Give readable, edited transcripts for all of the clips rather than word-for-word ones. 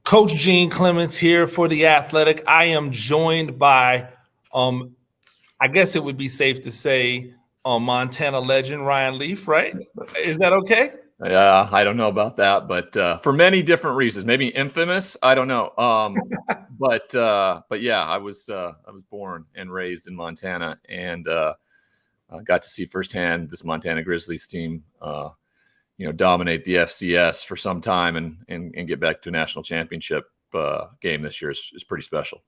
Coach Gene Clements here for The Athletic. I am joined by, I guess it would be safe to say, Montana legend Ryan Leaf, right? Is that okay? Yeah, I don't know about that, but for many different reasons, maybe infamous. I don't know. But yeah, I was born and raised in Montana, and got to see firsthand this Montana Grizzlies team, dominate the FCS for some time and get back to a national championship game this year is pretty special.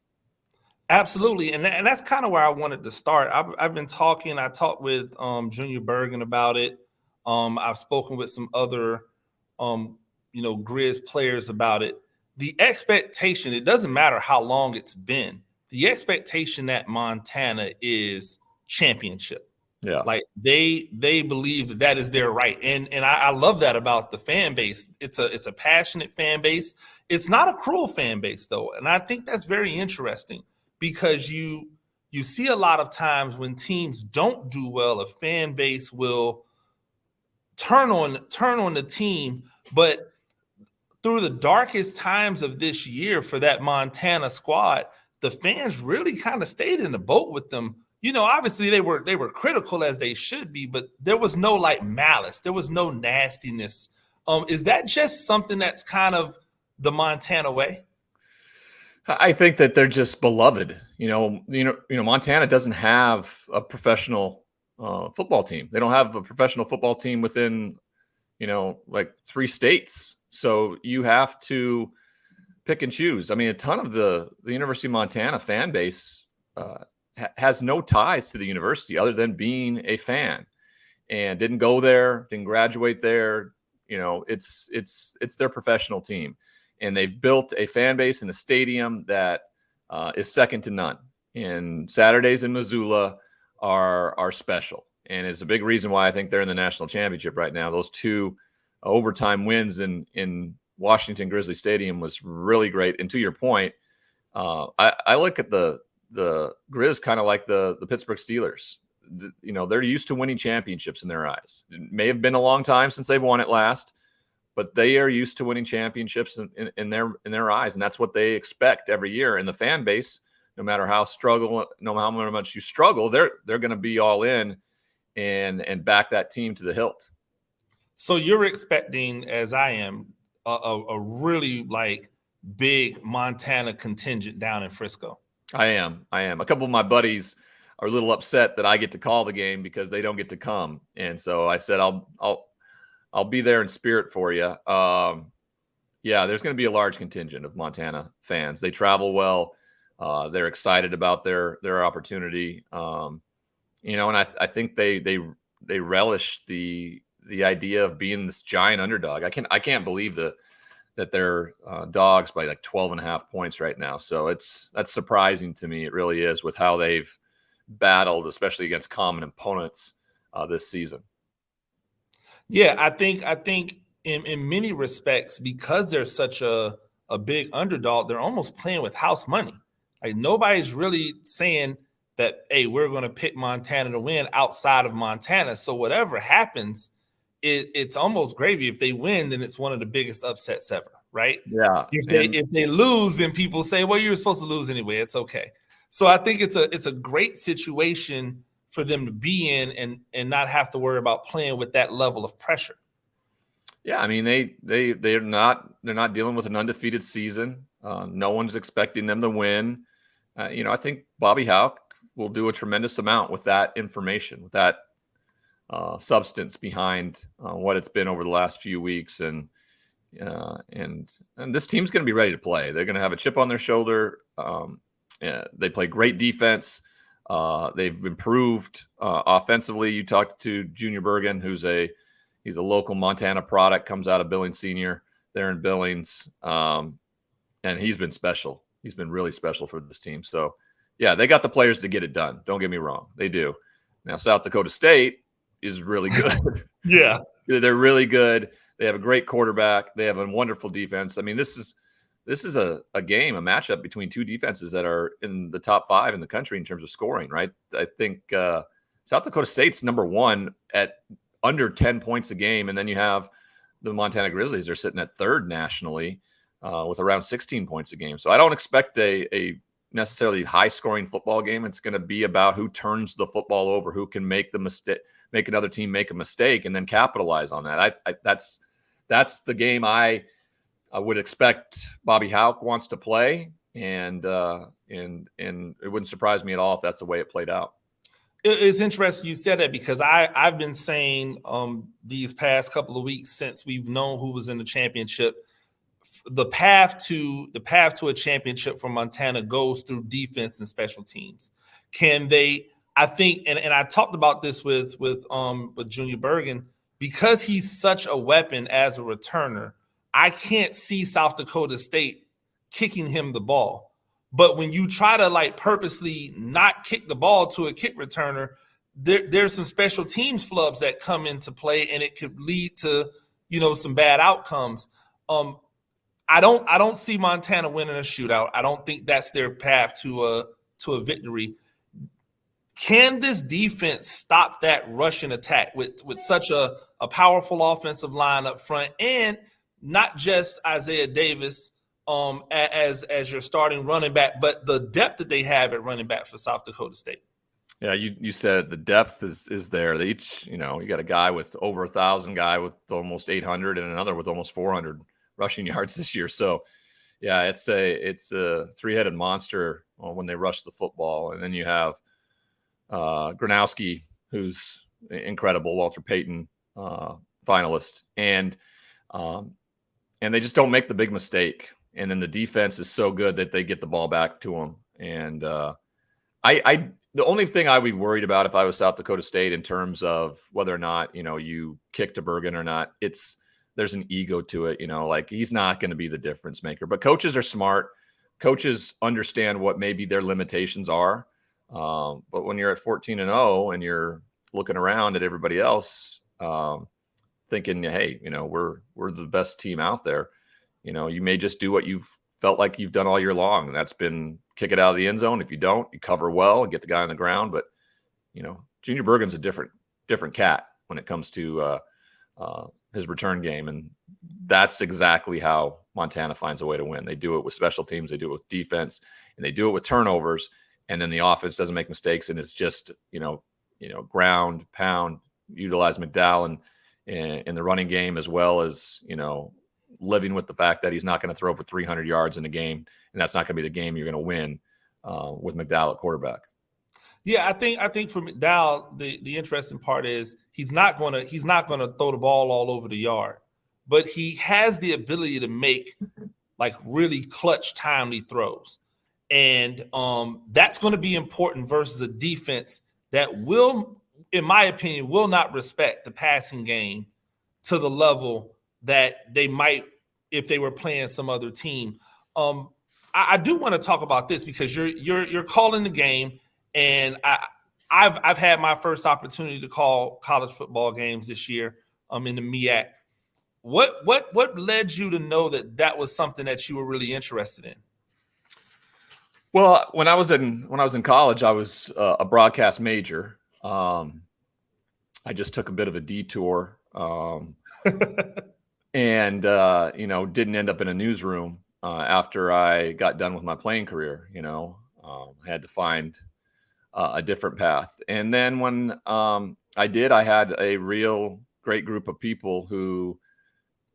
Absolutely, and that's kind of where I wanted to start. I've been talking. I talked with Junior Bergen about it. I've spoken with some other, Grizz players about it. The expectation, it doesn't matter how long it's been, the expectation at Montana is championship. Yeah. Like they believe that is their right. And I love that about the fan base. It's a passionate fan base. It's not a cruel fan base though. And I think that's very interesting because you see a lot of times when teams don't do well, a fan base will turn on the team. But through the darkest times of this year for that Montana squad, the fans really kind of stayed in the boat with them. Obviously they were critical as they should be, but there was no like malice. There was no nastiness. Is that just something that's kind of the Montana way? I think that they're just beloved. Montana doesn't have a professional football team. They don't have a professional football team within, like 3 states. So you have to pick and choose. I mean, a ton of the University of Montana fan base has no ties to the university other than being a fan, and didn't go there, didn't graduate there. It's their professional team, and they've built a fan base in a stadium that is second to none. And Saturdays in Missoula are special, and it's a big reason why I think they're in the national championship right now. Those 2 overtime wins in Washington Grizzly Stadium was really great. And to your point, I look at the Grizz kind of like the Pittsburgh Steelers. They're used to winning championships in their eyes. It may have been a long time since they've won it last, but they are used to winning championships in their eyes, and that's what they expect every year. And the fan base, no matter how much you struggle, they're going to be all in and back that team to the hilt. So you're expecting, as I am, a really like big Montana contingent down in Frisco. I am. A couple of my buddies are a little upset that I get to call the game because they don't get to come. And so I said, I'll be there in spirit for you. Yeah, there's going to be a large contingent of Montana fans. They travel well. They're excited about their opportunity. And I think they relish the idea of being this giant underdog. I can't believe that they're dogs by like 12.5 points right now. So that's surprising to me. It really is, with how they've battled, especially against common opponents this season. Yeah, I think in many respects, because they're such a big underdog, they're almost playing with house money. Like nobody's really saying that, hey, we're going to pick Montana to win outside of Montana. So whatever happens, it's almost gravy. If they win, then it's one of the biggest upsets ever, right? Yeah. If they lose, then people say, well, you were supposed to lose anyway. It's okay. So I think it's a great situation for them to be in and not have to worry about playing with that level of pressure. Yeah, I mean they're not dealing with an undefeated season. No one's expecting them to win. I think Bobby Houck will do a tremendous amount with that information, with that substance behind what it's been over the last few weeks, and this team's going to be ready to play. They're going to have a chip on their shoulder. They play great defense. They've improved offensively. You talked to Junior Bergen, he's a local Montana product, comes out of Billings Senior there in Billings, and he's been special. He's been really special for this team. So, yeah, they got the players to get it done. Don't get me wrong, they do. Now, South Dakota State is really good. Yeah, they're really good. They have a great quarterback. They have a wonderful defense. I mean, this is a matchup between 2 defenses that are in the top 5 in the country in terms of scoring, right? I think South Dakota State's number 1 at under 10 points a game, and then you have the Montana Grizzlies are sitting at 3rd nationally. with around 16 points a game. So I don't expect a necessarily high scoring football game. It's going to be about who turns the football over, who can make the mistake, make another team make a mistake and then capitalize on that. That's the game I would expect Bobby Hauck wants to play. And it wouldn't surprise me at all if that's the way it played out. It's interesting you said that, because I've been saying these past couple of weeks, since we've known who was in the championship, the path to a championship for Montana goes through defense and special teams. Can they? I think, and I talked about this with Junior Bergen, because he's such a weapon as a returner. I can't see South Dakota State kicking him the ball. But when you try to like purposely not kick the ball to a kick returner, there's some special teams flubs that come into play, and it could lead to, some bad outcomes. I don't see Montana winning a shootout. I don't think that's their path to a victory. Can this defense stop that rushing attack with such a powerful offensive line up front, and not just Isaiah Davis as your starting running back, but the depth that they have at running back for South Dakota State? Yeah, you said the depth is there. They each, you got a guy with over 1,000, guy with almost 800, and another with almost 400 rushing yards this year. So, yeah, it's a three-headed monster when they rush the football. And then you have Gronowski, who's incredible, Walter Payton finalist, and they just don't make the big mistake. And then the defense is so good that they get the ball back to them. And the only thing I would be worried about if I was South Dakota State in terms of whether or not, you kick to Bergen or not, there's an ego to it, like he's not going to be the difference maker. But coaches are smart. Coaches understand what maybe their limitations are. But when you're at 14-0 and you're looking around at everybody else, thinking, hey, we're the best team out there. You may just do what you've felt like you've done all year long, and that's been kick it out of the end zone. If you don't, you cover well and get the guy on the ground. But Junior Bergen's a different cat when it comes to his return game, and that's exactly how Montana finds a way to win. They do it with special teams, they do it with defense, and they do it with turnovers. And then the offense doesn't make mistakes, and it's just ground pound, utilize McDowell in the running game, as well as living with the fact that he's not going to throw for 300 yards in a game, and that's not going to be the game you're going to win with McDowell at quarterback. Yeah, I think for McDowell, the interesting part is he's not going to throw the ball all over the yard, but he has the ability to make like really clutch, timely throws, and that's going to be important versus a defense that will, in my opinion, will not respect the passing game to the level that they might if they were playing some other team. I do want to talk about this because you're calling the game, and I've had my first opportunity to call college football games this year in the MEAC. What led you to know that was something that you were really interested in? Well, when I was in college, I was a broadcast major. I just took a bit of a detour. And, didn't end up in a newsroom after I got done with my playing career. I had to find a different path. And then when I did, I had a real great group of people who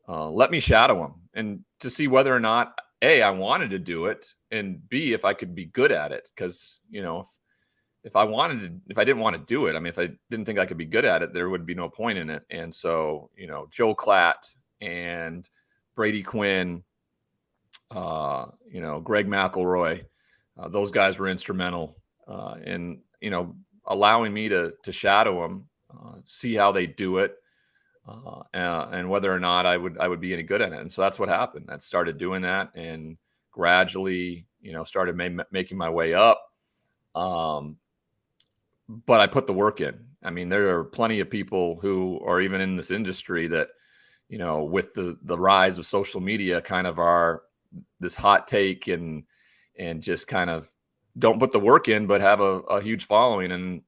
let me shadow them and to see whether or not, A, I wanted to do it, and B, if I could be good at it. Because, if I didn't want to do it, if I didn't think I could be good at it, there would be no point in it. And so, Joe Klatt and Brady Quinn, Greg McElroy, those guys were instrumental in, allowing me to shadow them, see how they do it, and whether or not I would be any good at it. And so that's what happened. I started doing that, and gradually, started making my way up. But I put the work in. There are plenty of people who are even in this industry that, with the rise of social media, kind of are this hot take and just kind of don't put the work in, but have a huge following, and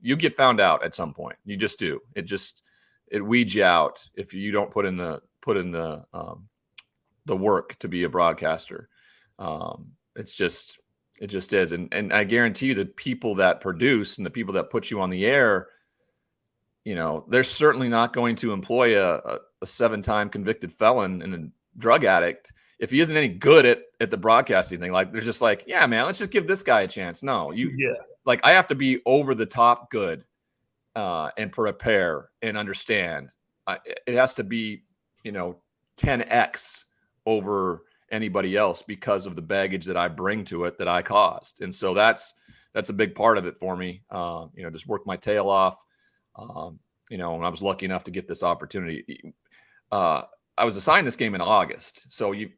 you get found out at some point. You just do. It weeds you out if you don't put in the the work to be a broadcaster. It just is. And I guarantee you the people that produce and the people that put you on the air, they're certainly not going to employ a 7-time convicted felon and a drug addict if he isn't any good at the broadcasting thing. Like, they're just like, yeah, man, let's just give this guy a chance. No, like, I have to be over the top good and prepare and understand. It has to be, 10x over anybody else because of the baggage that I bring to it that I caused. And so that's a big part of it for me. Just work my tail off. And I was lucky enough to get this opportunity. I was assigned this game in August. So you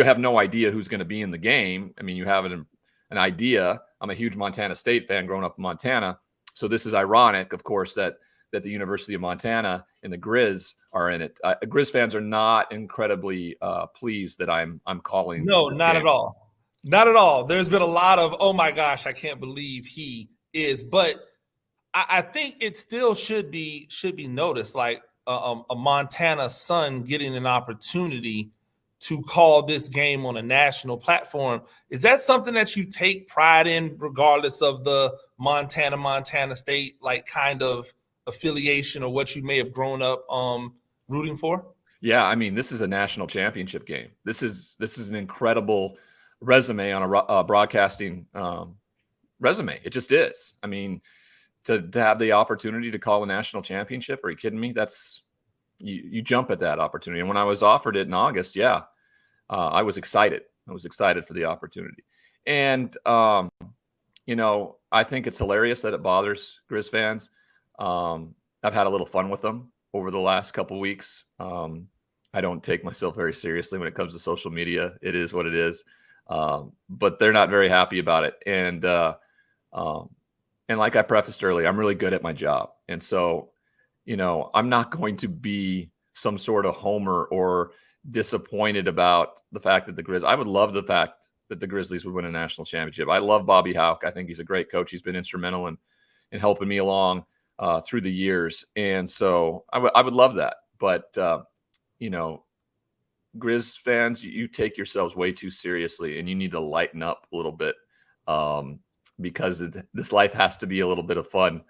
have no idea who's going to be in the game. I mean, you have an idea. I'm a huge Montana State fan growing up in Montana. So this is ironic, of course, that the University of Montana and the Grizz are in it. Grizz fans are not incredibly pleased that I'm calling. No, not at all. Not at all. There's been a lot of, oh my gosh, I can't believe he is. But I think it still should be noticed, like a Montana son getting an opportunity to call this game on a national platform. Is that something that you take pride in, regardless of the Montana State, like, kind of affiliation or what you may have grown up rooting for? Yeah, I mean, this is a national championship game. This is an incredible resume on a broadcasting resume. It just is. I mean, to have the opportunity to call a national championship, are you kidding me? That's you jump at that opportunity. And when I was offered it in August, I was excited. I was excited for the opportunity. And I think it's hilarious that it bothers Grizz fans. I've had a little fun with them over the last couple of weeks. I don't take myself very seriously when it comes to social media. It is what it is. But they're not very happy about it. And like I prefaced earlier, I'm really good at my job. And so, I'm not going to be some sort of homer or disappointed about the fact that I would love the fact that the Grizzlies would win a national championship. I love Bobby Houck. I think he's a great coach. He's been instrumental in helping me along through the years. And so I would love that. But, Grizz fans, you take yourselves way too seriously, and you need to lighten up a little bit because this life has to be a little bit of fun.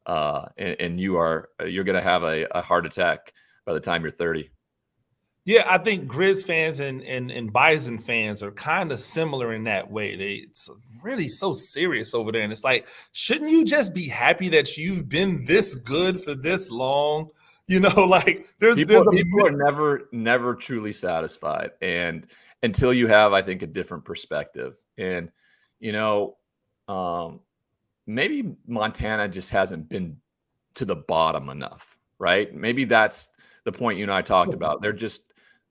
And you're going to have a heart attack by the time you're 30. Yeah, I think Grizz fans and Bison fans are kind of similar in that way. It's really so serious over there. And it's like, shouldn't you just be happy that you've been this good for this long? Like, people are never truly satisfied. And until you have, I think, a different perspective. And, maybe Montana just hasn't been to the bottom enough, right? Maybe that's the point you and I talked about.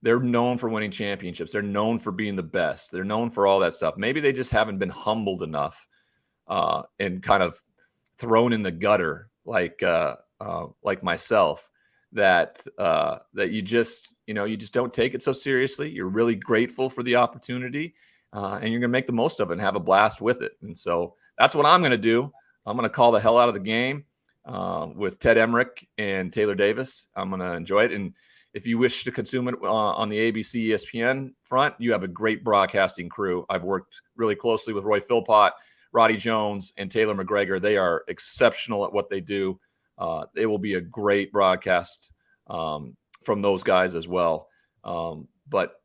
They're known for winning championships. They're known for being the best. They're known for all that stuff. Maybe they just haven't been humbled enough and kind of thrown in the gutter like myself that you just don't take it so seriously. You're really grateful for the opportunity and you're going to make the most of it and have a blast with it. And so that's what I'm going to do. I'm going to call the hell out of the game with Ted Emmerich and Taylor Davis. I'm going to enjoy it. And if you wish to consume it on the ABC ESPN front, you have a great broadcasting crew. I've worked really closely with Roy Philpott, Roddy Jones, and Taylor McGregor. They are exceptional at what they do. It will be a great broadcast from those guys as well. But,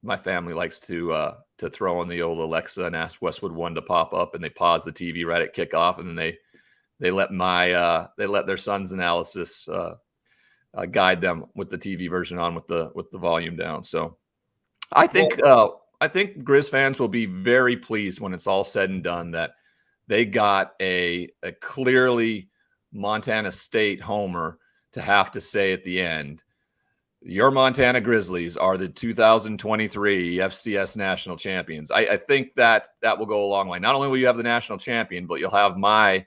my family likes to throw on the old Alexa and ask Westwood One to pop up, and they pause the TV right at kickoff, and then they let their son's analysis guide them with the TV version on with the volume down. So I think Grizz fans will be very pleased when it's all said and done that they got a clearly Montana State homer to have to say at the end, your Montana Grizzlies are the 2023 FCS national champions. I think that will go a long way. Not only will you have the national champion, but you'll have my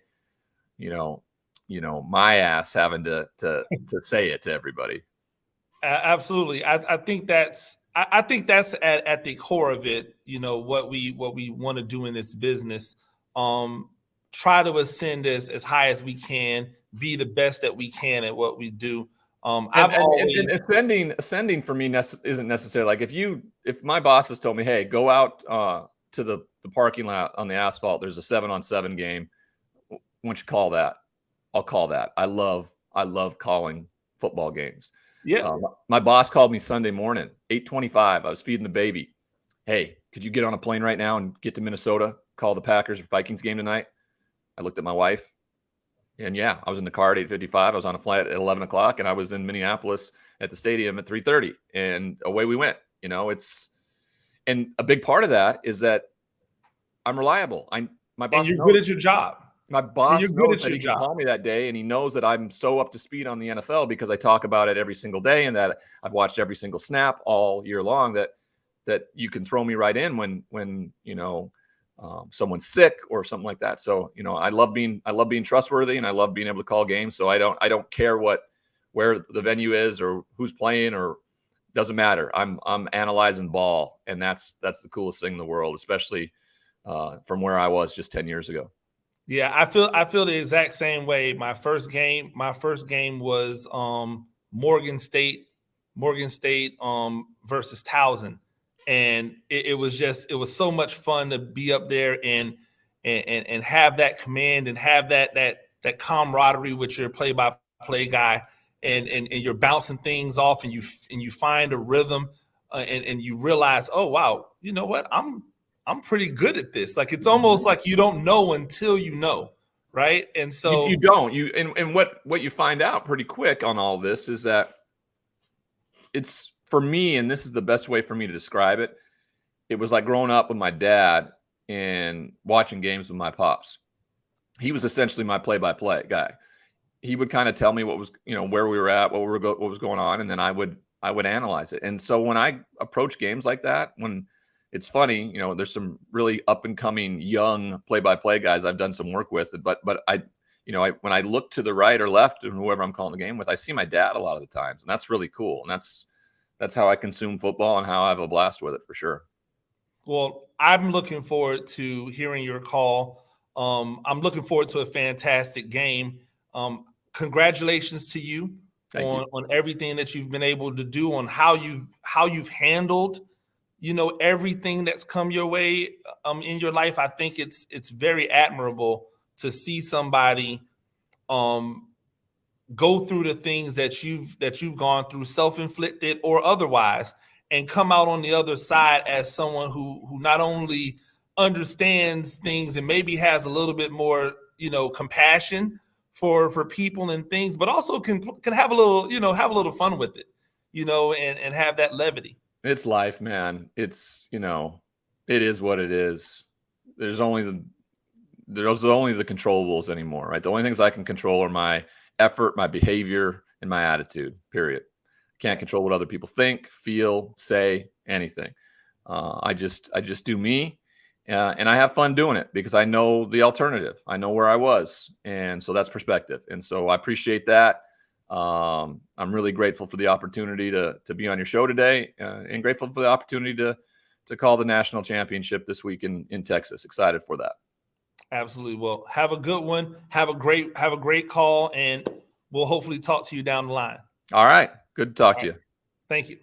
ass having to say it to everybody. Absolutely. I think that's at the core of it. What we want to do in this business. Try to ascend as high as we can, be the best that we can at what we do. I've always and ascending for me isn't necessary. Like if my boss has told me, hey, go out to the parking lot on the asphalt, there's a 7-on-7 game. Why don't you call that? I'll call that. I love calling football games. yeah. My boss called me Sunday morning, 8:25. I was feeding the baby. Hey, could you get on a plane right now and get to Minnesota? Call the Packers or Vikings game tonight. I looked at my wife, and yeah, I was in the car at 8:55. I was on a flight at 11 o'clock, and I was in Minneapolis at the stadium at 3:30, and away we went. And a big part of that is that I'm reliable. My And boss you're knows. good at your job. My And boss you're good knows at that your he can job. call me that day, and he knows that I'm so up to speed on the NFL because I talk about it every single day, and that I've watched every single snap all year long. That you can throw me right in when someone's sick or something like that. So I love being trustworthy, and I love being able to call games. So I don't care where the venue is or who's playing, or doesn't matter. I'm analyzing ball, and that's the coolest thing in the world, especially from where I was just 10 years ago. Yeah, I feel the exact same way. My first game was Morgan State versus Towson. And it was so much fun to be up there and have that command and have that camaraderie with your play-by-play guy, and you're bouncing things off, and you find a rhythm, and you realize, oh wow, you know what, I'm pretty good at this. Like, it's almost like you don't know until you know, right? And so you don't. And what you find out pretty quick on all this is that it's, for me, and this is the best way for me to describe it, it was like growing up with my dad and watching games with my pops. He was essentially my play-by-play guy. He would kind of tell me what was, where we were at, what was going on, and then I would analyze it. And so when I approach games like that, when it's funny, there's some really up and coming young play-by-play guys I've done some work with, but when I look to the right or left and whoever I'm calling the game with, I see my dad a lot of the times, and that's really cool. And that's how I consume football and how I have a blast with it, for sure. Well, I'm looking forward to hearing your call. I'm looking forward to a fantastic game. Congratulations to you on everything that you've been able to do, on how you've handled, everything that's come your way in your life. I think it's very admirable to see somebody go through the things that you've gone through, self-inflicted or otherwise, and come out on the other side as someone who not only understands things and maybe has a little bit more, compassion for people and things, but also can have a little fun with it, and have that levity. It's life, man. It's, it is what it is. There's only the controllables anymore, right? The only things I can control are my effort, my behavior, and my attitude, period. Can't control what other people think, feel, say, anything. I just do me, and I have fun doing it because I know the alternative. I know where I was, and so that's perspective. And so I appreciate that. I'm really grateful for the opportunity to be on your show today, and grateful for the opportunity to call the national championship this week in Texas. Excited for that. Absolutely. Well, have a good one. Have a great call, and we'll hopefully talk to you down the line. All right. Good to talk to you. Thank you.